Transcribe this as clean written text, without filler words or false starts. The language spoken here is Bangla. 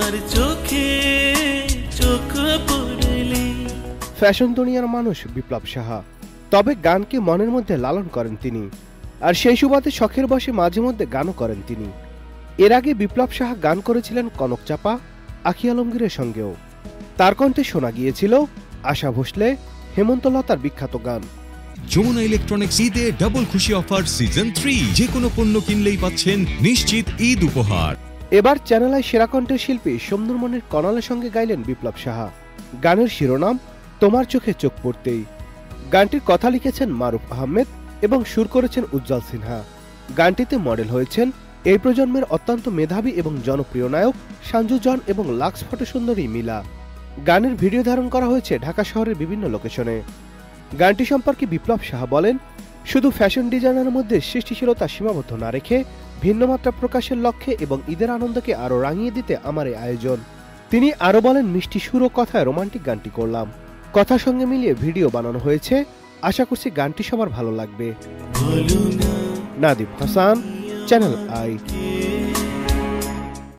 তোমার চোখে চোখ পড়লে। ফ্যাশন দুনিয়ার মানুষ বিপ্লব সাহা, তবে গানকে মনের মধ্যে লালন করেন তিনি, আর সেই সুবাদে শখের বশে মাঝে মধ্যে গানও করেন তিনি। এর আগে বিপ্লব সাহা গান করেছিলেন কনক চাপা, আখি আলমগীরের সঙ্গেও। তার কণ্ঠে শোনা গিয়েছিল আশা ভোসলে, হেমন্ত লতার বিখ্যাত গান। যমুনা ইলেকট্রনিক্স ঈদে ডাবল খুশি অফার সিজন 3, যে কোনো পণ্য কিনলেই পাচ্ছেন নিশ্চিত ঈদ উপহার। এবার চ্যানেল সেরা কণ্ঠের শিল্পী সমনুর মনির কনালের সঙ্গে গাইলেন বিপ্লব সাহা। গানের শিরোনাম তোমার চোখে চোখ পড়তেই। গানটির কথা লিখেছেন মারুফ আহমেদ এবং সুর করেছেন উজ্জ্বল সিনহা। গানটিতে মডেল হয়েছেন এই প্রজন্মের অত্যন্ত মেধাবী এবং জনপ্রিয় নায়ক সঞ্জু জন এবং লাক্স ফটোসুন্দরী মিলা। গানের ভিডিও ধারণ করা হয়েছে ঢাকা শহরের বিভিন্ন লোকেশনে। গানটি সম্পর্কে বিপ্লব সাহা বলেন, শুধু ফ্যাশন ডিজাইনের মধ্যে সৃষ্টিশীলতা সীমাবদ্ধ না রেখে ভিন্নমাত্রা প্রকাশের লক্ষ্যে এবং ঈদের আনন্দকে আরও রাঙিয়ে দিতে আমার এই আয়োজন। তিনি আরও বলেন, মিষ্টি সুর ও কথায় রোমান্টিক গানটি করলাম, কথার সঙ্গে মিলিয়ে ভিডিও বানানো হয়েছে। আশা করছি গানটি সবার ভালো লাগবে। নাদিব হাসান, চ্যানেল আই।